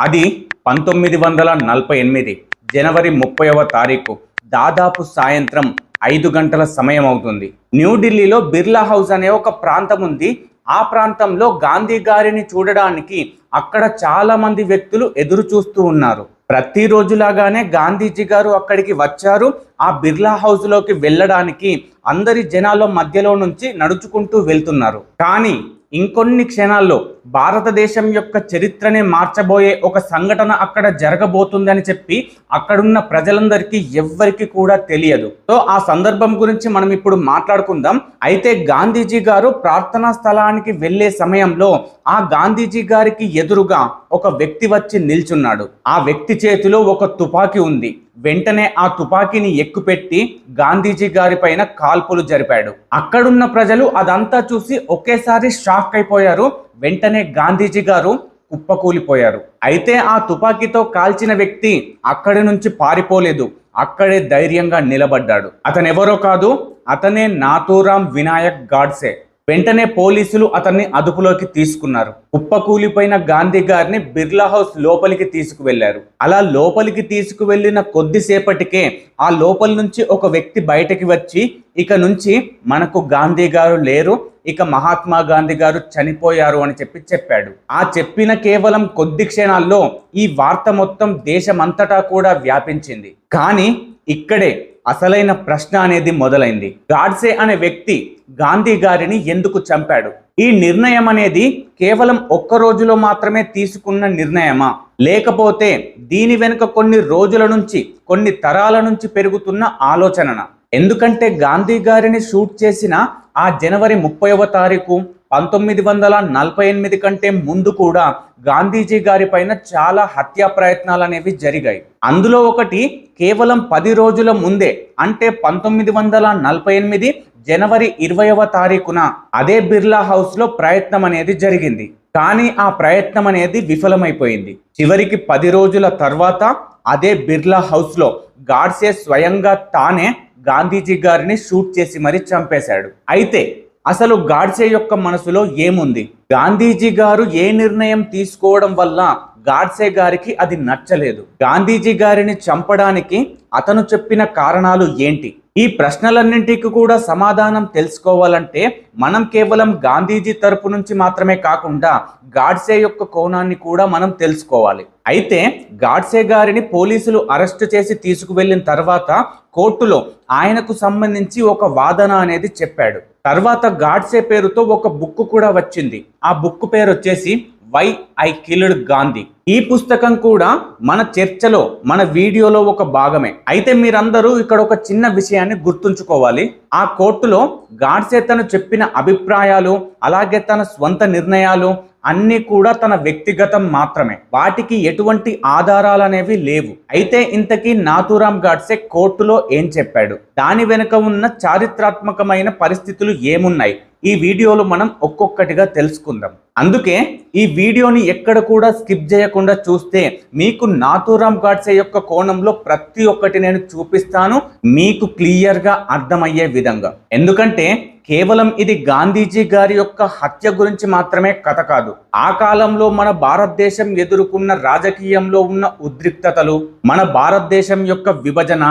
అది 1948 జనవరి 30వ తారీఖు దాదాపు సాయంత్రం 5 గంటల సమయం అవుతుంది. న్యూఢిల్లీలో బిర్లా హౌస్ అనే ఒక ప్రాంతం ఉంది. ఆ ప్రాంతంలో గాంధీ గారిని చూడడానికి అక్కడ చాలా మంది వ్యక్తులు ఎదురు చూస్తూ ఉన్నారు. ప్రతిరోజులాగానే గాంధీజీ గారు అక్కడికి వచ్చారు. ఆ బిర్లా హౌస్ లోకి వెళ్ళడానికి అందరి జనాల మధ్యలో నుంచి నడుచుకుంటూ వెళ్తున్నారు. కానీ ఇంకొన్ని క్షణాల్లో భారతదేశం యొక్క చరిత్రనే మార్చబోయే ఒక సంఘటన అక్కడ జరగబోతుందని చెప్పి అక్కడున్న ప్రజలందరికీ ఎవ్వరికి కూడా తెలియదు. సో ఆ సందర్భం గురించి మనం ఇప్పుడు మాట్లాడుకుందాం. అయితే గాంధీజీ గారు ప్రార్థనా స్థలానికి వెళ్లే సమయంలో ఆ గాంధీజీ గారికి ఎదురుగా ఒక వ్యక్తి వచ్చి నిల్చున్నాడు. ఆ వ్యక్తి చేతిలో ఒక తుపాకీ ఉంది. వెంటనే ఆ తుపాకీని ఎక్కుపెట్టి గాంధీజీ గారి పైన కాల్పులు జరిపాడు. అక్కడున్న ప్రజలు అదంతా చూసి ఒకేసారి షాక్ అయిపోయారు. వెంటనే గాంధీజీ గారు కుప్పకూలిపోయారు. అయితే ఆ తుపాకీతో కాల్చిన వ్యక్తి అక్కడి నుంచి పారిపోలేదు, అక్కడే ధైర్యంగా నిలబడ్డాడు. అతనెవరో కాదు, అతనే నాథూరాం వినాయక్ గాడ్సే. వెంటనే పోలీసులు అతన్ని అదుపులోకి తీసుకున్నారు. కుప్పకూలిపోయిన గాంధీ గారిని బిర్లా హౌస్ లోపలికి తీసుకువెళ్లారు. అలా లోపలికి తీసుకువెళ్లిన కొద్దిసేపటికే ఆ లోపలి నుంచి ఒక వ్యక్తి బయటకి వచ్చి, ఇక నుంచి మనకు గాంధీ గారు లేరు, ఇక మహాత్మా గాంధీ గారు చనిపోయారు అని చెప్పాడు. ఆ చెప్పిన కేవలం కొద్ది క్షణాల్లో ఈ వార్త మొత్తం దేశమంతటా కూడా వ్యాపించింది. కానీ ఇక్కడే అసలైన ప్రశ్న అనేది మొదలైంది. గాడ్సే అనే వ్యక్తి గాంధీ గారిని ఎందుకు చంపాడు? ఈ నిర్ణయం అనేది కేవలం ఒక్క రోజులో మాత్రమే తీసుకున్న నిర్ణయమా, లేకపోతే దీని వెనుక కొన్ని రోజుల నుంచి కొన్ని తరాల నుంచి పెరుగుతున్న ఆలోచననా? ఎందుకంటే గాంధీ గారిని షూట్ చేసిన ఆ జనవరి 30వ తారీఖు 1948 కంటే ముందు కూడా గాంధీజీ గారి పైన చాలా హత్యా ప్రయత్నాలు అనేవి జరిగాయి. అందులో ఒకటి కేవలం 10 రోజుల ముందే, అంటే 1948 జనవరి 20వ తారీఖున అదే బిర్లా హౌస్ లో ప్రయత్నం అనేది జరిగింది. కానీ ఆ ప్రయత్నం అనేది విఫలమైపోయింది. చివరికి 10 రోజుల తర్వాత అదే బిర్లా హౌస్ లో గాడ్సే స్వయంగా తానే గాంధీజీ గారిని షూట్ చేసి మరీ చంపేశాడు. అయితే అసలు గాడ్సే యొక్క మనసులో ఏముంది? గాంధీజీ గారు ఏ నిర్ణయం తీసుకోవడం వల్ల గాడ్సే గారికి అది నచ్చలేదు? గాంధీజీ గారిని చంపడానికి అతను చెప్పిన కారణాలు ఏంటి? ఈ ప్రశ్నలన్నింటికి కూడా సమాధానం తెలుసుకోవాలంటే మనం కేవలం గాంధీజీ తరపు నుంచి మాత్రమే కాకుండా గాడ్సే యొక్క కోణాన్ని కూడా మనం తెలుసుకోవాలి. అయితే గాడ్సే గారిని పోలీసులు అరెస్టు చేసి తీసుకువెళ్ళిన తర్వాత కోర్టులో ఆయనకు సంబంధించి ఒక వాదన అనేది చెప్పాడు. తర్వాత గాడ్సే పేరుతో ఒక బుక్ కూడా వచ్చింది. ఆ బుక్ పేరు వచ్చేసి వై ఐ కిల్డ్ గాంధీ. ఈ పుస్తకం కూడా మన చర్చలో, మన వీడియోలో ఒక భాగమే. అయితే మీరందరూ ఇక్కడ ఒక చిన్న విషయాన్ని గుర్తుంచుకోవాలి. ఆ కోర్టులో గాడ్సే తను చెప్పిన అభిప్రాయాలు, అలాగే తన స్వంత నిర్ణయాలు అన్నీ కూడా తన వ్యక్తిగతం మాత్రమే. వాటికి ఎటువంటి ఆధారాలు అనేవి లేవు. అయితే ఇంతకీ నాథూరాం గాడ్సే కోర్టులో ఏం చెప్పాడు? దాని వెనుక ఉన్న చారిత్రాత్మకమైన పరిస్థితులు ఏమున్నాయి? ఈ వీడియోలో మనం ఒక్కొక్కటిగా తెలుసుకుందాం. అందుకే ఈ వీడియోని ఎక్కడ కూడా స్కిప్ చేయకుండా చూస్తే మీకు నాథూరాం గాడ్సే యొక్క కోణంలో ప్రతి ఒక్కటి నేను చూపిస్తాను, మీకు క్లియర్గా అర్థమయ్యే విధంగా. ఎందుకంటే కేవలం ఇది గాంధీజీ గారి యొక్క హత్య గురించి మాత్రమే కథ కాదు. ఆ కాలంలో మన భారతదేశం ఎదుర్కొన్న రాజకీయంలో ఉన్న ఉద్రిక్తతలు, మన భారతదేశం యొక్క విభజన,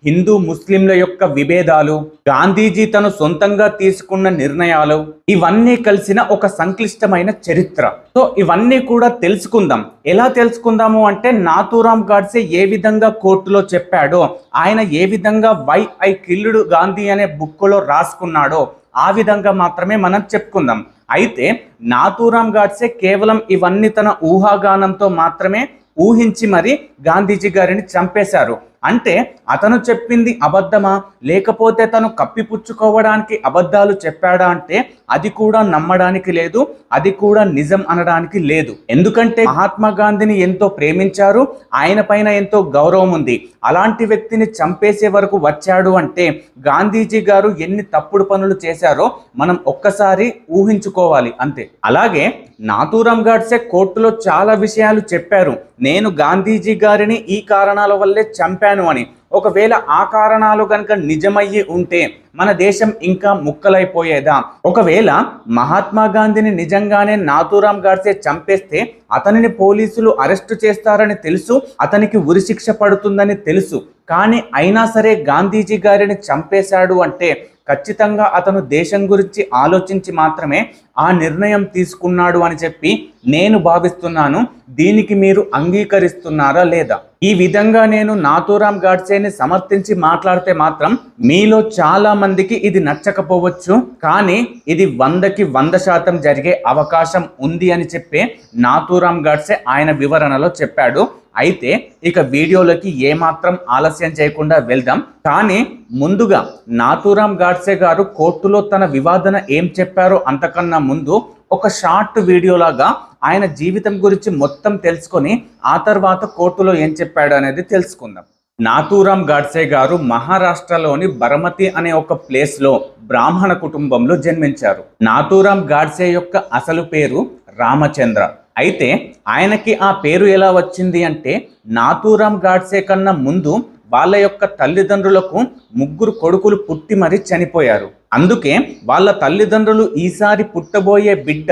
హిందూ ముస్లింల యొక్క విభేదాలు, గాంధీజీ తను సొంతంగా తీసుకున్న నిర్ణయాలు, ఇవన్నీ కలిసిన ఒక సంక్లిష్టమైన చరిత్ర. సో ఇవన్నీ కూడా తెలుసుకుందాం. ఎలా తెలుసుకుందాము అంటే నాథూరాం గాడ్సే ఏ విధంగా కోర్టులో చెప్పాడో, ఆయన ఏ విధంగా వై ఐ కిల్డ్ గాంధీ అనే బుక్లో రాసుకున్నాడో ఆ విధంగా మాత్రమే మనం చెప్పుకుందాం. అయితే నాథూరాం గాడ్సే కేవలం ఇవన్నీ తన ఊహాగానంతో మాత్రమే ఊహించి మరి గాంధీజీ గారిని చంపేశారు. అంటే అతను చెప్పింది అబద్ధమా, లేకపోతే తను కప్పిపుచ్చుకోవడానికి అబద్ధాలు చెప్పాడా అంటే అది కూడా నమ్మడానికి లేదు, అది కూడా నిజం అనడానికి లేదు. ఎందుకంటే మహాత్మా గాంధీని ఎంతో ప్రేమించారు, ఆయన పైన ఎంతో గౌరవం ఉంది. అలాంటి వ్యక్తిని చంపేసే వరకు వచ్చాడు అంటే గాంధీజీ గారు ఎన్ని తప్పుడు పనులు చేశారో మనం ఒక్కసారి ఊహించుకోవాలి అంతే. అలాగే నాథూరాం గాడ్సే కోర్టులో చాలా విషయాలు చెప్పారు. నేను గాంధీజీ గారిని ఈ కారణాల వల్లే చంపాను చెప్పాను అని. ఒకవేళ ఆ కారణాలు కనుక నిజమయ్యి ఉంటే మన దేశం ఇంకా ముక్కలైపోయేదా? ఒకవేళ మహాత్మా గాంధీని నిజంగానే నాథూరాం గాడ్సే చంపేస్తే అతనిని పోలీసులు అరెస్టు చేస్తారని తెలుసు, అతనికి ఉరిశిక్ష పడుతుందని తెలుసు. కానీ అయినా సరే గాంధీజీ గారిని చంపేశాడు అంటే ఖచ్చితంగా అతను దేశం గురించి ఆలోచించి మాత్రమే ఆ నిర్ణయం తీసుకున్నాడు అని చెప్పి నేను భావిస్తున్నాను. దీనికి మీరు అంగీకరిస్తున్నారా లేదా? ఈ విధంగా నేను నాథూరాం గాడ్సేని సమర్థించి మాట్లాడితే మాత్రం మీలో చాలా మందికి ఇది నచ్చకపోవచ్చు, కానీ ఇది 100కి 100% జరిగే అవకాశం ఉంది అని చెప్పి నాథూరాం గాడ్సే ఆయన వివరణలో చెప్పాడు. అయితే ఇక వీడియోలోకి ఏమాత్రం ఆలస్యం చేయకుండా వెళ్దాం. కానీ ముందుగా నాథూరాం గాడ్సే గారు కోర్టులో తన వివాదన ఏం చెప్పారో అంతకన్నా ముందు ఒక షార్ట్ వీడియోలాగా ఆయన జీవితం గురించి మొత్తం తెలుసుకొని ఆ తర్వాత కోర్టులో ఏం చెప్పాడు అనేది తెలుసుకుందాం. నాథూరాం గాడ్సే గారు మహారాష్ట్రలోని బరమతి అనే ఒక ప్లేస్లో బ్రాహ్మణ కుటుంబంలో జన్మించారు. నాథూరాం గాడ్సే యొక్క అసలు పేరు రామచంద్ర. అయితే ఆయనకి ఆ పేరు ఎలా వచ్చింది అంటే నాథూరాం గాడ్సే కన్నా ముందు వాళ్ళ యొక్క తల్లిదండ్రులకు 3 కొడుకులు పుట్టి మరి చనిపోయారు. అందుకే వాళ్ళ తల్లిదండ్రులు ఈసారి పుట్టబోయే బిడ్డ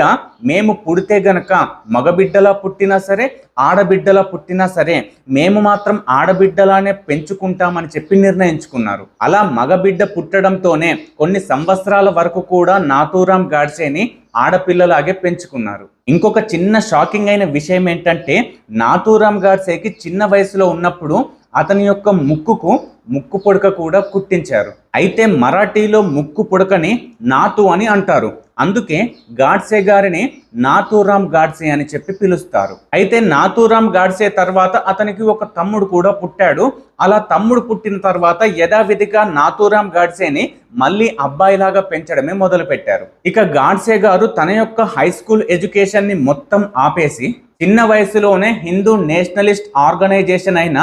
మేము పుడితే గనక మగబిడ్డలా పుట్టినా సరే ఆడబిడ్డలా పుట్టినా సరే మేము మాత్రం ఆడబిడ్డలానే పెంచుకుంటామని చెప్పి నిర్ణయించుకున్నారు. అలా మగబిడ్డ పుట్టడంతోనే కొన్ని సంవత్సరాల వరకు కూడా నాథూరాం గాడ్సేని ఆడపిల్లలాగే పెంచుకున్నారు. ఇంకొక చిన్న షాకింగ్ అయిన విషయం ఏంటంటే నాథూరాం గాడ్సేకి చిన్న వయసులో ఉన్నప్పుడు అతని యొక్క ముక్కు పుడక కూడా కుట్టించారు. అయితే మరాఠీలో ముక్కు పుడకని నాతు అని అంటారు. అందుకే గాడ్సే గారిని నాథూరాం గాడ్సే అని చెప్పి పిలుస్తారు. అయితే నాథూరాం గాడ్సే తర్వాత అతనికి ఒక తమ్ముడు కూడా పుట్టాడు. అలా తమ్ముడు పుట్టిన తర్వాత యథావిధిగా నాథూరాం గాడ్సేని మళ్ళీ అబ్బాయిలాగా పెంచడమే మొదలు పెట్టారు. ఇక గాడ్సే గారు తన యొక్క హై స్కూల్ ఎడ్యుకేషన్ ని మొత్తం ఆపేసి చిన్న వయసులోనే హిందూ నేషనలిస్ట్ ఆర్గనైజేషన్ అయిన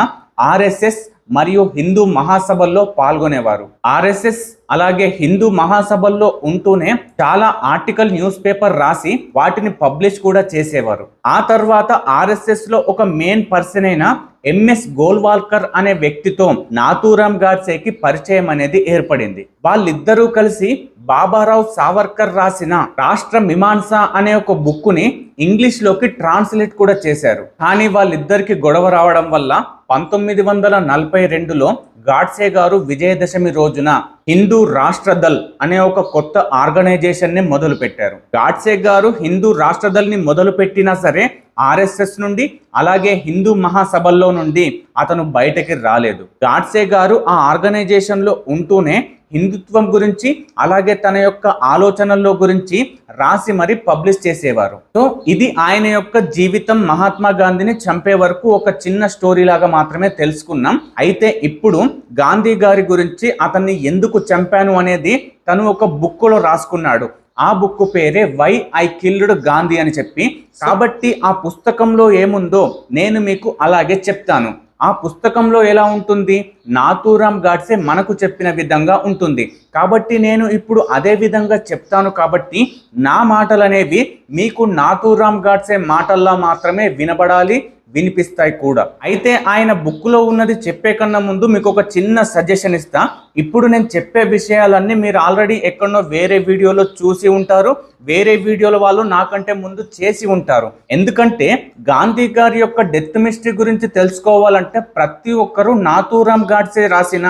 ఆర్ఎస్ఎస్ మరియు హిందూ మహాసభల్లో పాల్గొనేవారు. ఆర్ఎస్ఎస్ అలాగే హిందూ మహాసభల్లో ఉంటూనే చాలా ఆర్టికల్ న్యూస్ పేపర్ రాసి వాటిని పబ్లిష్ కూడా చేసేవారు. ఆ తర్వాత ఆర్ఎస్ఎస్ లో ఒక మెయిన్ పర్సన్ అయిన ఎంఎస్ గోల్వాల్కర్ అనే వ్యక్తితో నాథూరాం గాడ్సేకి పరిచయం అనేది ఏర్పడింది. వాళ్ళిద్దరూ కలిసి బాబారావు సావర్కర్ రాసిన రాష్ట్ర మీమాంస అనే ఒక బుక్కుని ఇంగ్లీష్ లోకి ట్రాన్స్లేట్ కూడా చేశారు. కానీ వాళ్ళిద్దరికి గొడవ రావడం వల్ల 1942లో గాడ్సే గారు విజయదశమి రోజున హిందూ రాష్ట్ర దళ్ అనే ఒక కొత్త ఆర్గనైజేషన్ ని మొదలు పెట్టారు. గాడ్సే గారు హిందూ రాష్ట్ర దళ్ ని మొదలు పెట్టినా సరే ఆర్ఎస్ఎస్ నుండి అలాగే హిందూ మహాసభల్లో నుండి అతను బయటకి రాలేదు. గాడ్సే గారు ఆ ఆర్గనైజేషన్ లో ఉంటూనే హిందుత్వం గురించి అలాగే తన యొక్క ఆలోచనల్లో గురించి రాసి మరి పబ్లిష్ చేసేవారు. సో ఇది ఆయన యొక్క జీవితం మహాత్మా గాంధీని చంపే వరకు ఒక చిన్న స్టోరీ లాగా మాత్రమే తెలుసుకున్నాం. అయితే ఇప్పుడు గాంధీ గారి గురించి అతన్ని ఎందుకు చంపాను అనేది తను ఒక బుక్లో రాసుకున్నాడు. ఆ బుక్ పేరే వై ఐ కిల్డ్ గాంధీ అని చెప్పి. కాబట్టి ఆ పుస్తకంలో ఏముందో నేను మీకు అలాగే చెప్తాను. ఆ పుస్తకంలో ఎలా ఉంటుంది? నాథూరాం గాడ్సే మనకు చెప్పిన విధంగా ఉంటుంది. కాబట్టి నేను ఇప్పుడు అదే విధంగా చెప్తాను. కాబట్టి నా మాటలు అనేవి మీకు నాథూరాం గాడ్సే మాటల్లా మాత్రమే వినబడాలి, వినిపిస్తాయి కూడా. అయితే ఆయన బుక్లో ఉన్నది చెప్పే కన్నా ముందు మీకు ఒక చిన్న సజెషన్ ఇస్తా. ఇప్పుడు నేను చెప్పే విషయాలన్నీ మీరు ఆల్రెడీ ఎక్కడో వేరే వీడియోలో చూసి ఉంటారు, వేరే వీడియోల వాళ్ళు నాకంటే ముందు చేసి ఉంటారు. ఎందుకంటే గాంధీ గారి యొక్క డెత్ మిస్టరీ గురించి తెలుసుకోవాలంటే ప్రతి ఒక్కరూ నాథూరాం గాడ్సే రాసిన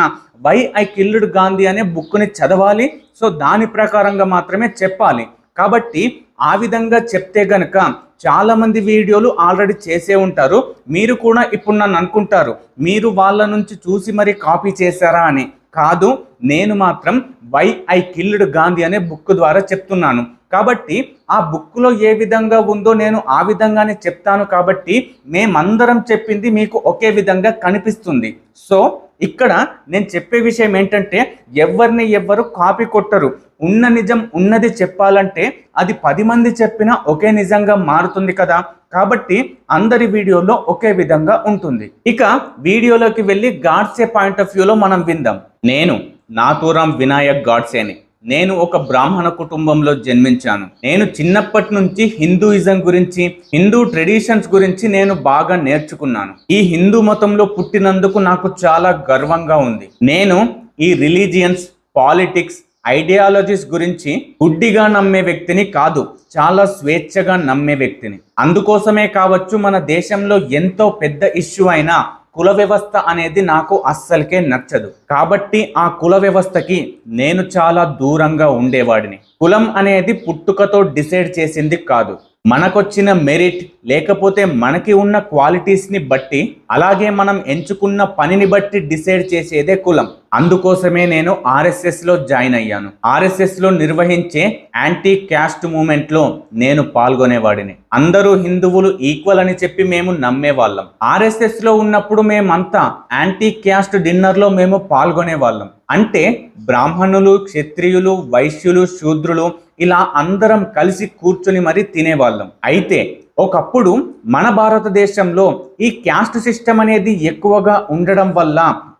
వై ఐ కిల్డ్ గాంధీ అనే బుక్ని చదవాలి. సో దాని ప్రకారంగా మాత్రమే చెప్పాలి. కాబట్టి ఆ విధంగా చెప్తే గనక చాలా మంది వీడియోలు ఆల్రెడీ చేసే ఉంటారు. మీరు కూడా ఇప్పుడు నన్ను అనుకుంటారు మీరు వాళ్ళ నుంచి చూసి మరి కాపీ చేశారా అని. కాదు, నేను మాత్రం వై ఐ కిల్డ్ గాంధీ అనే బుక్ ద్వారా చెప్తున్నాను. కాబట్టి ఆ బుక్లో ఏ విధంగా ఉందో నేను ఆ విధంగానే చెప్తాను. కాబట్టి మేమందరం చెప్పింది మీకు ఒకే విధంగా కనిపిస్తుంది. సో ఇక్కడ నేను చెప్పే విషయం ఏంటంటే ఎవ్వరు కాపీ కొట్టరు. ఉన్న నిజం ఉన్నది చెప్పాలంటే అది 10 మంది చెప్పినా ఒకే నిజంగా మారుతుంది కదా. కాబట్టి అందరి వీడియోలో ఒకే విధంగా ఉంటుంది. ఇక వీడియోలోకి వెళ్ళి గాడ్సే పాయింట్ ఆఫ్ వ్యూలో మనం విందాం. నేను నాథూరాం వినాయక్ గాడ్సేని నేను ఒక బ్రాహ్మణ కుటుంబంలో జన్మించాను. నేను చిన్నప్పటి నుంచి హిందూయిజం గురించి, హిందూ ట్రెడిషన్స్ గురించి నేను బాగా నేర్చుకున్నాను. ఈ హిందూ మతంలో పుట్టినందుకు నాకు చాలా గర్వంగా ఉంది. నేను ఈ రిలీజియన్స్, పాలిటిక్స్, ఐడియాలజీస్ గురించి గుడ్డిగా నమ్మే వ్యక్తిని కాదు, చాలా స్వేచ్ఛగా నమ్మే వ్యక్తిని. అందుకోసమే కావచ్చు మన దేశంలో ఎంతో పెద్ద ఇష్యూ అయిన కుల వ్యవస్థ అనేది నాకు అస్సలకే నచ్చదు. కాబట్టి ఆ కుల వ్యవస్థకి నేను చాలా దూరంగా ఉండేవాడిని. కులం అనేది పుట్టుకతో డిసైడ్ చేసింది కాదు, మనకొచ్చిన మెరిట్ లేకపోతే మనకి ఉన్న క్వాలిటీస్ని బట్టి, అలాగే మనం ఎంచుకున్న పనిని బట్టి డిసైడ్ చేసేదే కులం. అందుకోసమే నేను ఆర్ఎస్ఎస్లో జాయిన్ అయ్యాను. ఆర్ఎస్ఎస్లో నిర్వహించే యాంటీ క్యాస్ట్ మూమెంట్లో నేను పాల్గొనేవాడిని. అందరూ హిందువులు ఈక్వల్ అని చెప్పి మేము నమ్మేవాళ్ళం. ఆర్ఎస్ఎస్లో ఉన్నప్పుడు మేమంతా యాంటీ క్యాస్ట్ డిన్నర్లో మేము పాల్గొనేవాళ్ళం. అంటే బ్రాహ్మణులు, క్షత్రియులు, వైశ్యులు, శూద్రులు ఇలా అందరం కలిసి కూర్చొని మరీ తినేవాళ్ళం. అయితే ఒకప్పుడు మన భారతదేశంలో ఈ క్యాస్ట్ సిస్టమ్ అనేది ఎక్కువగా ఉండడం వల్ల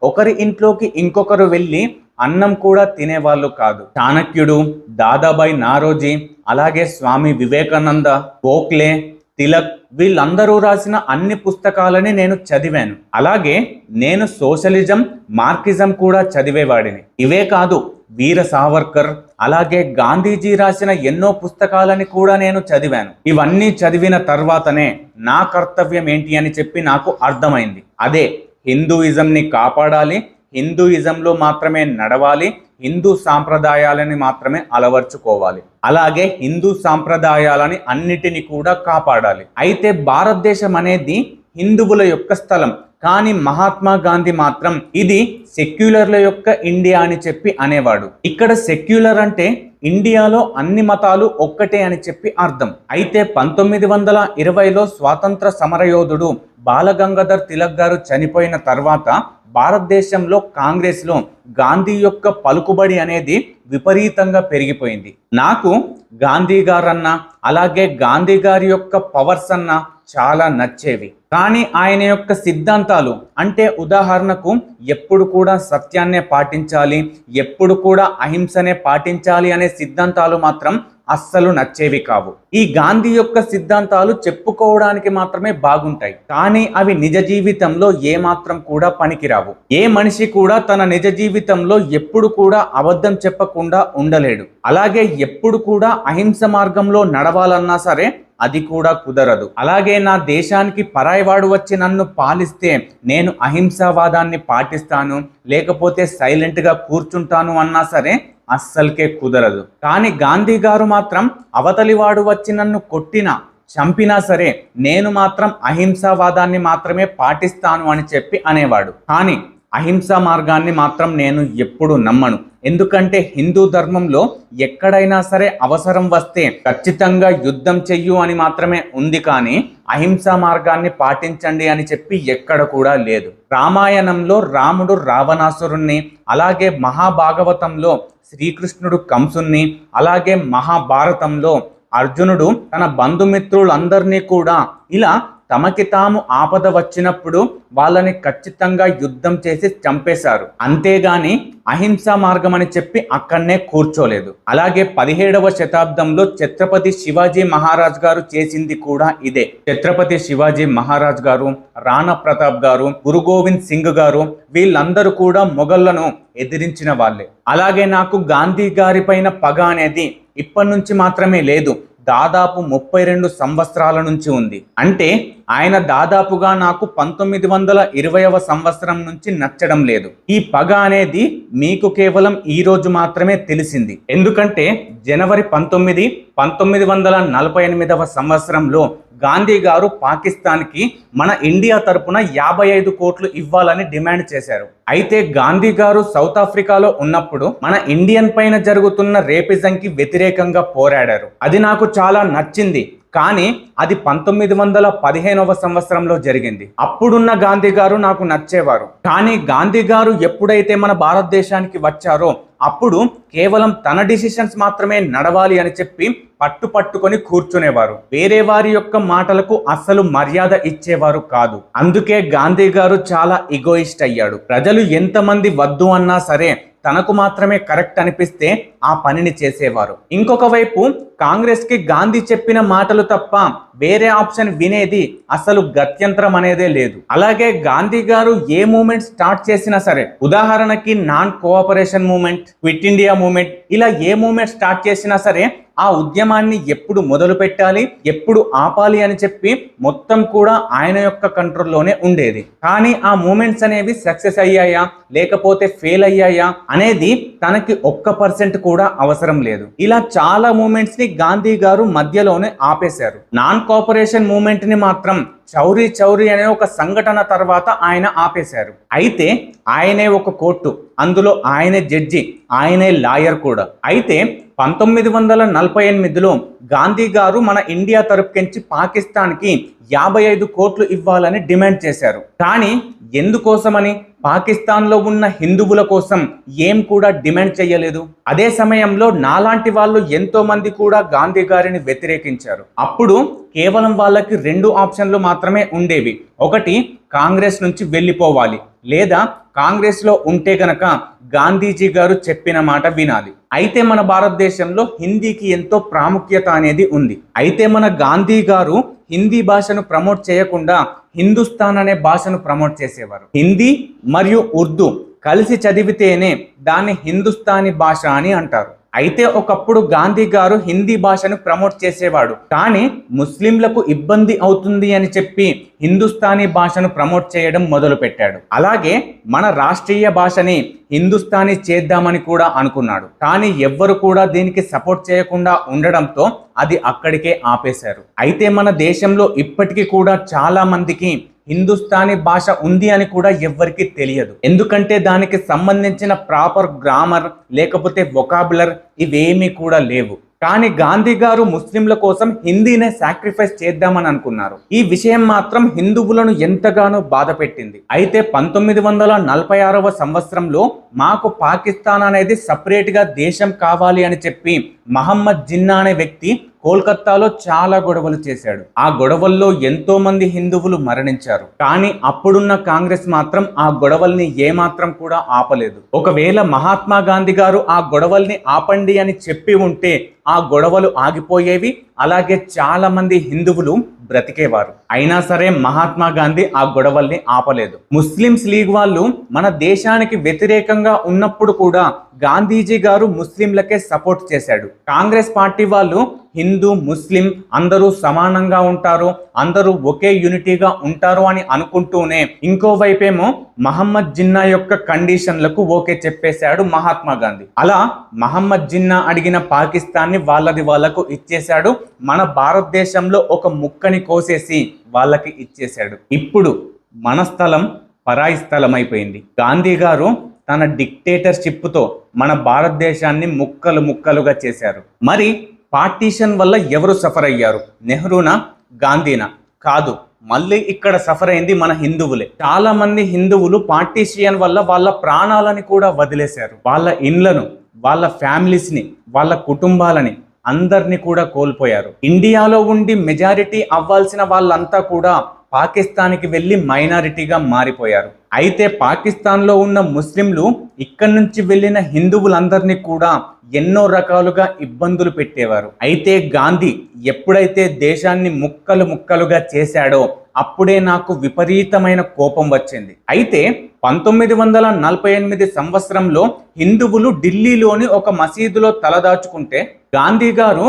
ఒకరి ఇంట్లోకి ఇంకొకరు వెళ్ళి అన్నం కూడా తినేవాళ్ళు కాదు. చాణక్యుడు, దాదాబాయి నారోజీ, అలాగే స్వామి వివేకానంద, గోఖలే, తిలక్ వీళ్ళందరూ రాసిన అన్ని పుస్తకాలని నేను చదివాను. అలాగే నేను సోషలిజం, మార్క్సిజం కూడా చదివేవాడిని. ఇవే కాదు, వీర సావర్కర్ అలాగే గాంధీజీ రాసిన ఎన్నో పుస్తకాలని కూడా నేను చదివాను. ఇవన్నీ చదివిన తర్వాతనే నా కర్తవ్యం ఏంటి అని చెప్పి నాకు అర్థమైంది. అదే హిందూయిజంని కాపాడాలి, హిందూయిజంలో మాత్రమే నడవాలి, హిందూ సాంప్రదాయాలని మాత్రమే అలవర్చుకోవాలి, అలాగే హిందూ సాంప్రదాయాలని అన్నిటిని కూడా కాపాడాలి. అయితే భారతదేశం అనేది హిందువుల యొక్క స్థలం, కానీ మహాత్మా గాంధీ మాత్రం ఇది సెక్యులర్ల యొక్క ఇండియా అని చెప్పి అనేవాడు. ఇక్కడ సెక్యులర్ అంటే ఇండియాలో అన్ని మతాలు ఒక్కటే అని చెప్పి అర్థం. అయితే 1920లో స్వాతంత్ర సమరయోధుడు బాలగంగాధర్ తిలక్ గారు చనిపోయిన తర్వాత భారతదేశంలో కాంగ్రెస్లో గాంధీ యొక్క పలుకుబడి అనేది విపరీతంగా పెరిగిపోయింది. నాకు గాంధీ గారన్నా అలాగే గాంధీ గారి యొక్క పవర్స్ అన్నా చాలా నచ్చేవి. కానీ ఆయన యొక్క సిద్ధాంతాలు అంటే ఉదాహరణకు ఎప్పుడు కూడా సత్యాన్నే పాటించాలి, ఎప్పుడు కూడా అహింసనే పాటించాలి అనే సిద్ధాంతాలు మాత్రం అస్సలు నచ్చేవి కావు. ఈ గాంధీ యొక్క సిద్ధాంతాలు చెప్పుకోవడానికి మాత్రమే బాగుంటాయి, కానీ అవి నిజ జీవితంలో ఏమాత్రం కూడా పనికిరావు. ఏ మనిషి కూడా తన నిజ జీవితంలో ఎప్పుడు కూడా అబద్ధం చెప్పకుండా ఉండలేడు. అలాగే ఎప్పుడు కూడా అహింస మార్గంలో నడవాలన్నా సరే అది కూడా కుదరదు. అలాగే నా దేశానికి పరాయివాడు వచ్చి నన్ను పాలిస్తే నేను అహింసావాదాన్ని పాటిస్తాను, లేకపోతే సైలెంట్గా కూర్చుంటాను అన్నా సరే అస్సలకే కుదరదు. కానీ గాంధీ గారు మాత్రం అవతలివాడు వచ్చి నన్ను కొట్టినా చంపినా సరే నేను మాత్రం అహింసావాదాన్ని మాత్రమే పాటిస్తాను అని చెప్పి అనేవాడు. కానీ అహింసా మార్గాన్ని మాత్రం నేను ఎప్పుడు నమ్మను. ఎందుకంటే హిందూ ధర్మంలో ఎక్కడైనా సరే అవసరం వస్తే ఖచ్చితంగా యుద్ధం చెయ్యు అని మాత్రమే ఉంది, కానీ అహింసా మార్గాన్ని పాటించండి అని చెప్పి ఎక్కడ కూడా లేదు. రామాయణంలో రాముడు రావణాసురుణ్ణి, అలాగే మహాభాగవతంలో శ్రీకృష్ణుడు కంసుణ్ణి, అలాగే మహాభారతంలో అర్జునుడు తన బంధుమిత్రులందరినీ కూడా ఇలా తమకి తాము ఆపద వచ్చినప్పుడు వాళ్ళని ఖచ్చితంగా యుద్ధం చేసి చంపేశారు. అంతేగాని అహింసా మార్గం అని చెప్పి అక్కడనే కూర్చోలేదు. అలాగే 17వ శతాబ్దంలో ఛత్రపతి శివాజీ మహారాజ్ గారు చేసింది కూడా ఇదే. ఛత్రపతి శివాజీ మహారాజ్ గారు, రాణా ప్రతాప్ గారు, గురు గోవింద్ సింగ్ గారు వీళ్ళందరూ కూడా మొఘళ్లను ఎదిరించిన వాళ్ళే. అలాగే నాకు గాంధీ గారి పైన పగ అనేది ఇప్పటి నుంచి మాత్రమే లేదు, దాదాపు 32 సంవత్సరాల నుంచి ఉంది. అంటే ఆయన దాదాపుగా నాకు 1920వ సంవత్సరం నుంచి నచ్చడం లేదు. ఈ పగ అనేది మీకు కేవలం ఈ రోజు మాత్రమే తెలిసింది. ఎందుకంటే జనవరి 19, 1948వ సంవత్సరంలో గాంధీ గారు పాకిస్తాన్కి మన ఇండియా తరపున 55 కోట్లు ఇవ్వాలని డిమాండ్ చేశారు. అయితే గాంధీ గారు సౌత్ ఆఫ్రికాలో ఉన్నప్పుడు మన ఇండియన్ పైన జరుగుతున్న రేపిజంకి వ్యతిరేకంగా పోరాడారు. అది నాకు చాలా నచ్చింది. కానీ అది 1915వ సంవత్సరంలో జరిగింది. అప్పుడున్న గాంధీ గారు నాకు నచ్చేవారు. కానీ గాంధీ గారు ఎప్పుడైతే మన భారతదేశానికి వచ్చారో అప్పుడు కేవలం తన డిసిషన్స్ మాత్రమే నడవాలి అని చెప్పి పట్టుకొని కూర్చునేవారు. వేరే వారి యొక్క మాటలకు అస్సలు మర్యాద ఇచ్చేవారు కాదు. అందుకే గాంధీ గారు చాలా ఈగోయిస్ట్ అయ్యాడు. ప్రజలు ఎంతమంది వద్దు అన్నా సరే తనకు మాత్రమే కరెక్ట్ అనిపిస్తే ఆ పనిని చేసేవారు. ఇంకొక వైపు కాంగ్రెస్ కి గాంధీ చెప్పిన మాటలు తప్ప వేరే ఆప్షన్ వినేది అసలు గత్యంతరం అనేదే లేదు. అలాగే గాంధీ గారు ఏ మూమెంట్ స్టార్ట్ చేసినా సరే, ఉదాహరణకి non cooperation moment, quit India moment, ఇలా ఏ మూమెంట్ స్టార్ట్ చేసినా సరే ఆ ఉద్యమాన్ని ఎప్పుడు మొదలు పెట్టాలి, ఎప్పుడు ఆపాలి అని చెప్పి మొత్తం కూడా ఆయన యొక్క కంట్రోల్లోనే ఉండేది. కానీ ఆ మూమెంట్స్ అనేవి సక్సెస్ అయ్యాయా లేకపోతే ఫెయిల్ అయ్యాయా అనేది తనకి 1% కూడా అవసరం లేదు. ఇలా చాలా మూమెంట్స్ ని గాంధీ గారు మధ్యలోనే ఆపేశారు. నాన్ కోఆపరేషన్ మూమెంట్ ని మాత్రం చౌరీ చౌరీ అనే ఒక సంఘటన తర్వాత ఆయన ఆపేశారు. అయితే ఆయనే ఒక కోర్టు, అందులో ఆయనే జడ్జి, ఆయనే లాయర్ కూడా. అయితే 1948లో గాంధీ గారు మన ఇండియా తరపుకించి పాకిస్తాన్కి 55 కోట్లు ఇవ్వాలని డిమాండ్ చేశారు. కానీ ఎందుకోసమని? పాకిస్తాన్లో ఉన్న హిందువుల కోసం ఏం కూడా డిమాండ్ చేయలేదు. అదే సమయంలో నాలాంటి వాళ్ళు ఎంతో మంది కూడా గాంధీ గారిని వ్యతిరేకించారు. అప్పుడు కేవలం వాళ్ళకి 2 ఆప్షన్లు మాత్రమే ఉండేవి. ఒకటి, కాంగ్రెస్ నుంచి వెళ్ళిపోవాలి, లేదా కాంగ్రెస్ లో ఉంటే గనక గాంధీజీ గారు చెప్పిన మాట వినాలి. అయితే మన భారతదేశంలో హిందీకి ఎంతో ప్రాముఖ్యత అనేది ఉంది. అయితే మన గాంధీ గారు హిందీ భాషను ప్రమోట్ చేయకుండా హిందుస్థాన్ అనే భాషను ప్రమోట్ చేసేవారు. హిందీ మరియు ఉర్దూ కలిసి చదివితేనే దాన్ని హిందుస్థానీ భాష అని అంటారు. అయితే ఒకప్పుడు గాంధీ గారు హిందీ భాషను ప్రమోట్ చేసేవాడు, కానీ ముస్లింలకు ఇబ్బంది అవుతుంది అని చెప్పి హిందుస్థానీ భాషను ప్రమోట్ చేయడం మొదలు పెట్టాడు. అలాగే మన రాష్ట్రీయ భాషని హిందుస్థానీ చేద్దామని కూడా అనుకున్నాడు. కానీ ఎవ్వరు కూడా దీనికి సపోర్ట్ చేయకుండా ఉండడంతో అది అక్కడికే ఆపేశారు. అయితే మన దేశంలో ఇప్పటికీ కూడా చాలా మందికి హిందుస్థానీ భాష ఉంది అని కూడా ఎవ్వరికి తెలియదు. ఎందుకంటే దానికి సంబంధించిన ప్రాపర్ గ్రామర్ లేకపోతే వొకాబులర్ ఇవేమీ కూడా లేవు. కానీ గాంధీ గారు ముస్లింల కోసం హిందీనే సాక్రిఫైస్ చేద్దామని అనుకున్నారు. ఈ విషయం మాత్రం హిందువులను ఎంతగానో బాధ పెట్టింది. అయితే 1946వ సంవత్సరంలో మాకు పాకిస్తాన్ అనేది సపరేట్ గా దేశం కావాలి అని చెప్పి మహమ్మద్ జిన్నా అనే వ్యక్తి కోల్కతాలో చాలా గొడవలు చేశాడు. ఆ గొడవల్లో ఎంతో మంది హిందువులు మరణించారు. కానీ అప్పుడున్న కాంగ్రెస్ మాత్రం ఆ గొడవల్ని ఏమాత్రం కూడా ఆపలేదు. ఒకవేళ మహాత్మా గాంధీ గారు ఆ గొడవల్ని ఆపండి అని చెప్పి ఉంటే ఆ గొడవలు ఆగిపోయేవి, అలాగే చాలా మంది హిందువులు బ్రతికేవారు. అయినా సరే మహాత్మా గాంధీ ఆ గొడవల్ని ఆపలేదు. ముస్లిమ్స్ లీగ్ వాళ్ళు మన దేశానికి వ్యతిరేకంగా ఉన్నప్పుడు కూడా గాంధీజీ గారు ముస్లింలకే సపోర్ట్ చేశాడు. కాంగ్రెస్ పార్టీ వాళ్ళు హిందూ ముస్లిం అందరూ సమానంగా ఉంటారు, అందరూ ఒకే యూనిటీగా ఉంటారు అని అనుకుంటూనే ఇంకోవైపేమో మహమ్మద్ జిన్నా యొక్క కండిషన్లకు ఓకే చెప్పేశాడు మహాత్మా గాంధీ. అలా మహమ్మద్ జిన్నా అడిగిన పాకిస్తాన్ని వాళ్ళది వాళ్ళకు ఇచ్చేశాడు. మన భారతదేశంలో ఒక ముక్కని కోసేసి వాళ్ళకి ఇచ్చేశాడు. ఇప్పుడు మన స్థలం పరాయి స్థలం అయిపోయింది. గాంధీ గారు తన డిక్టేటర్షిప్తో మన భారతదేశాన్ని ముక్కలు ముక్కలుగా చేశారు. మరి పార్టీషన్ వల్ల ఎవరు సఫర్ అయ్యారు? నెహ్రూనా, గాంధీనా? కాదు, మళ్ళీ ఇక్కడ సఫర్ అయింది మన హిందువులే. చాలా మంది హిందువులు పార్టీషన్ వల్ల వాళ్ళ ప్రాణాలని కూడా వదిలేశారు. వాళ్ళ ఇండ్లను, వాళ్ళ ఫ్యామిలీస్ని, వాళ్ళ కుటుంబాలని అందరినీ కూడా కోల్పోయారు. ఇండియాలో ఉండి మెజారిటీ అవ్వాల్సిన వాళ్ళంతా కూడా పాకిస్తాన్కి వెళ్ళి మైనారిటీగా మారిపోయారు. అయితే పాకిస్తాన్లో ఉన్న ముస్లింలు ఇక్కడి నుంచి వెళ్ళిన హిందువులందరినీ కూడా ఎన్నో రకాలుగా ఇబ్బందులు పెట్టేవారు. అయితే గాంధీ ఎప్పుడైతే దేశాన్ని ముక్కలు ముక్కలుగా చేశాడో అప్పుడే నాకు విపరీతమైన కోపం వచ్చింది. అయితే 1948 సంవత్సరంలో హిందువులు ఢిల్లీలోని ఒక మసీదులో తలదాచుకుంటే గాంధీ గారు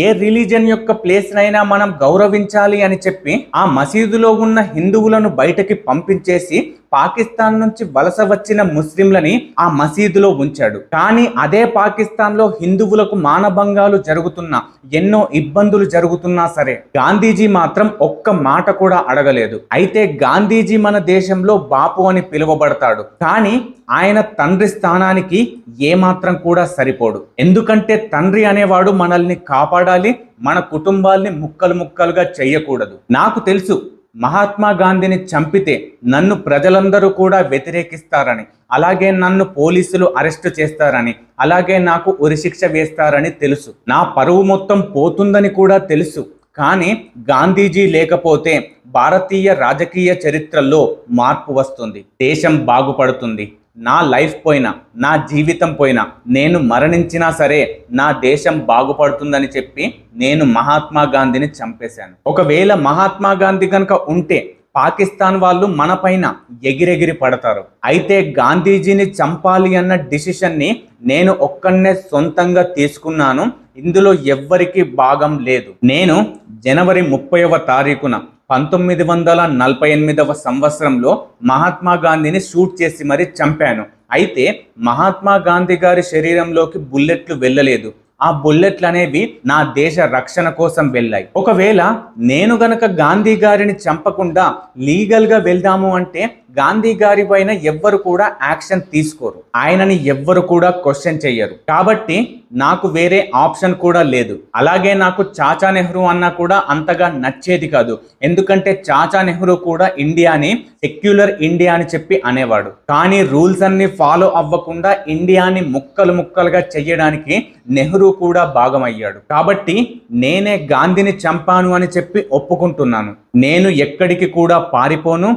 ఏ రిలీజన్ యొక్క ప్లేస్ నైనా మనం గౌరవించాలి అని చెప్పి ఆ మసీదులో ఉన్న హిందువులను బయటకి పంపించేసి పాకిస్తాన్ నుంచి వలస వచ్చిన ముస్లింలని ఆ మసీదులో ఉంచాడు. కానీ అదే పాకిస్తాన్లో హిందువులకు మానభంగాలు జరుగుతున్నా, ఎన్నో ఇబ్బందులు జరుగుతున్నా సరే గాంధీజీ మాత్రం ఒక్క మాట కూడా అడగలేదు. అయితే గాంధీజీ మన దేశంలో బాపు అని పిలువబడతాడు, కానీ ఆయన తండ్రి స్థానానికి ఏమాత్రం కూడా సరిపోడు. ఎందుకంటే తండ్రి అనేవాడు మనల్ని కాపాడాలి, మన కుటుంబాల్ని ముక్కలు ముక్కలుగా చెయ్యకూడదు. నాకు తెలుసు మహాత్మా గాంధీని చంపితే నన్ను ప్రజలందరూ కూడా వ్యతిరేకిస్తారని, అలాగే నన్ను పోలీసులు అరెస్టు చేస్తారని, అలాగే నాకు ఉరిశిక్ష వేస్తారని తెలుసు. నా పరువు మొత్తం పోతుందని కూడా తెలుసు. కానీ గాంధీజీ లేకపోతే భారతీయ రాజకీయ చరిత్రలో మార్పు వస్తుంది, దేశం బాగుపడుతుంది, నా లైఫ్ పోయినా, నా జీవితం పోయినా, నేను మరణించినా సరే నా దేశం బాగుపడుతుందని చెప్పి నేను మహాత్మా గాంధీని చంపేశాను. ఒకవేళ మహాత్మా గాంధీ కనుక ఉంటే పాకిస్తాన్ వాళ్ళు మన పైన ఎగిరెగిరి పడతారు. అయితే గాంధీజీని చంపాలి అన్న డిసిషన్ని నేను ఒక్కనే సొంతంగా తీసుకున్నాను. ఇందులో ఎవ్వరికి భాగం లేదు. నేను జనవరి 30వ తారీఖున 1948వ సంవత్సరంలో మహాత్మా గాంధీని షూట్ చేసి మరీ చంపాను. అయితే మహాత్మా గాంధీ గారి శరీరంలోకి బుల్లెట్లు వెళ్ళలేదు. ఆ బుల్లెట్లు అనేవి నా దేశ రక్షణ కోసం వెళ్ళాయి. ఒకవేళ నేను గనక గాంధీ గారిని చంపకుండా లీగల్గా వెళ్దాము అంటే గాంధీ గారి పైన ఎవ్వరు కూడా యాక్షన్ తీసుకోరు, ఆయనని ఎవ్వరు కూడా క్వశ్చన్ చెయ్యరు. కాబట్టి నాకు వేరే ఆప్షన్ కూడా లేదు. అలాగే నాకు చాచా నెహ్రూ అన్నా కూడా అంతగా నచ్చేది కాదు. ఎందుకంటే చాచా నెహ్రూ కూడా ఇండియాని సెక్యులర్ ఇండియా అని చెప్పి అనేవాడు. కానీ రూల్స్ అన్ని ఫాలో అవ్వకుండా ఇండియాని ముక్కలు ముక్కలుగా చెయ్యడానికి నెహ్రూ కూడా భాగమయ్యాడు. కాబట్టి నేనే గాంధీని చంపాను అని చెప్పి ఒప్పుకుంటున్నాను. నేను ఎక్కడికి కూడా పారిపోను.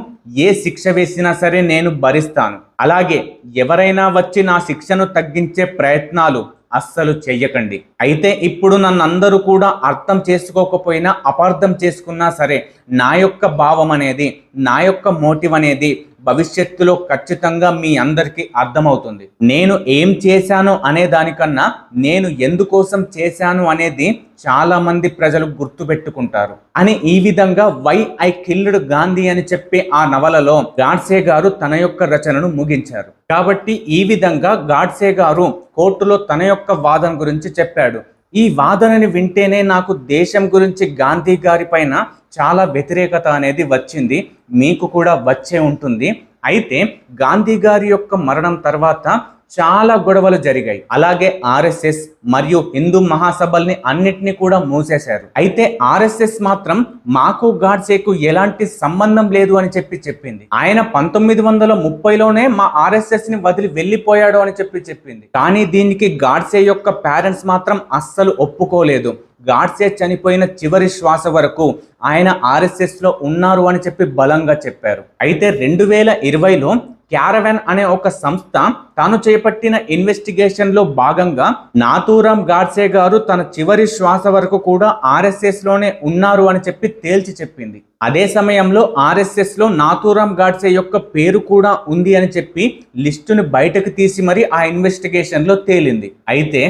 ఏ శిక్ష వేసినా సరే నేను భరిస్తాను. అలాగే ఎవరైనా వచ్చి నా శిక్షను తగ్గించే ప్రయత్నాలు అస్సలు చెయ్యకండి. అయితే ఇప్పుడు నన్ను అందరూ కూడా అర్థం చేసుకోకపోయినా అపార్థం చేసుకున్నా సరే నా యొక్క భావం అనేది, నా యొక్క మోటివ్ అనేది భవిష్యత్తులో ఖచ్చితంగా మీ అందరికీ అర్థమవుతుంది. నేను ఏం చేశాను అనే దానికన్నా నేను ఎందుకోసం చేశాను అనేది చాలా మంది ప్రజలు గుర్తుపెట్టుకుంటారు అని ఈ విధంగా వై ఐ కిల్డ్ గాంధీ అని చెప్పి ఆ నవలలో గాడ్సే గారు తన యొక్క రచనను ముగించారు. కాబట్టి ఈ విధంగా గాడ్సే గారు కోర్టులో తన యొక్క వాదన గురించి చెప్పాడు. ఈ వాదనని వింటేనే నాకు దేశం గురించి గాంధీ గారి పైన చాలా వ్యతిరేకత అనేది వచ్చింది. మీకు కూడా వచ్చే ఉంటుంది. అయితే గాంధీ గారి యొక్క మరణం తర్వాత చాలా గొడవలు జరిగాయి. అలాగే ఆర్ఎస్ఎస్ మరియు హిందూ మహాసభల్ని అన్నిటినీ కూడా మూసేశారు. అయితే ఆర్ఎస్ఎస్ మాత్రం మాకు గాడ్సేకు ఎలాంటి సంబంధం లేదు అని చెప్పింది. ఆయన 1930లోనే మా ఆర్ఎస్ఎస్ ని వదిలి వెళ్ళిపోయాడు అని చెప్పింది. కానీ దీనికి గాడ్సే యొక్క పేరెంట్స్ మాత్రం అస్సలు ఒప్పుకోలేదు. గాడ్సే చనిపోయిన చివరి శ్వాస వరకు ఆయన ఆర్ఎస్ఎస్ లో ఉన్నారు అని చెప్పి బలంగా చెప్పారు. అయితే 2020లో క్యారవాన్ అనే ఒక సంస్థ తాను చేపట్టిన ఇన్వెస్టిగేషన్ లో భాగంగా నాథూరామ్ గాడ్సే గారు తన చివరి శ్వాస వరకు కూడా ఆర్ఎస్ఎస్ లోనే ఉన్నారు అని చెప్పి తేల్చి చెప్పింది. అదే సమయంలో ఆర్ఎస్ఎస్ లో నాథూరామ్ గాడ్సే యొక్క పేరు కూడా ఉంది అని చెప్పి లిస్టును బయటకు తీసి మరి ఆ ఇన్వెస్టిగేషన్ లో తేలింది. అయితే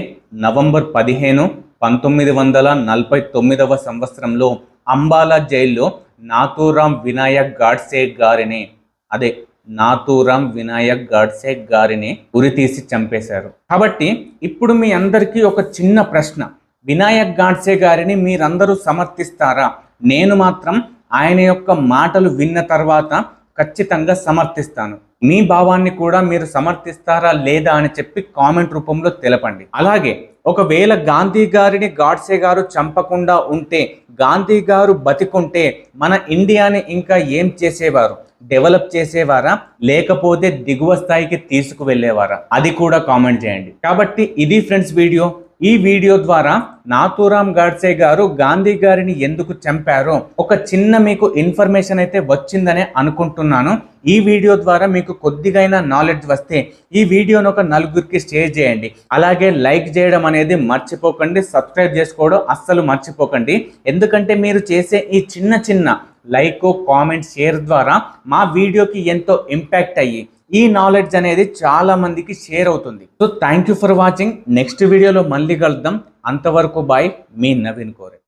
నవంబర్ 15, 1949వ సంవత్సరంలో అంబాలా జైల్లో నాథూరామ్ వినాయక్ గాడ్సే గారిని ఉరితీసి చంపేశారు. కాబట్టి ఇప్పుడు మీ అందరికీ ఒక చిన్న ప్రశ్న, వినాయక్ గాడ్సే గారిని మీరందరూ సమర్థిస్తారా? నేను మాత్రం ఆయన యొక్క మాటలు విన్న తర్వాత ఖచ్చితంగా సమర్థిస్తాను. మీ భావాన్ని కూడా మీరు సమర్థిస్తారా లేదా అని చెప్పి కామెంట్ రూపంలో తెలపండి. అలాగే ఒకవేళ గాంధీ గారిని గాడ్సే గారు చంపకుండా ఉంటే, గాంధీ గారు బతికుంటే మన ఇండియాని ఇంకా ఏం చేసేవారు? డెవలప్ చేసేవారా, లేకపోతే దిగువ స్థాయికి తీసుకువెళ్ళేవారా? అది కూడా కామెంట్ చేయండి. కాబట్టి ఇది ఫ్రెండ్స్ వీడియో. ఈ వీడియో ద్వారా నాథూరామ్ గాడ్సే గారు గాంధీ గారిని ఎందుకు చంపారో ఒక చిన్న మీకు ఇన్ఫర్మేషన్ అయితే వచ్చిందనే అనుకుంటున్నాను. ఈ వీడియో ద్వారా మీకు కొద్దిగైనా నాలెడ్జ్ వస్తే ఈ వీడియోను ఒక నలుగురికి షేర్ చేయండి. అలాగే లైక్ చేయడం అనేది మర్చిపోకండి, సబ్స్క్రైబ్ చేసుకోవడం అస్సలు మర్చిపోకండి. ఎందుకంటే మీరు చేసే ఈ చిన్న లైక్, కామెంట్, షేర్ ద్వారా మా వీడియోకి ఎంతో ఇంపాక్ట్ అయ్యి ఈ నాలెడ్జ్ అనేది చాలా మందికి షేర్ అవుతుంది. So thank you for watching. Next వీడియోలో మళ్ళీ కలుద్దాం. అంతవరకు బాయ్, మీ నవీన్ కోరే.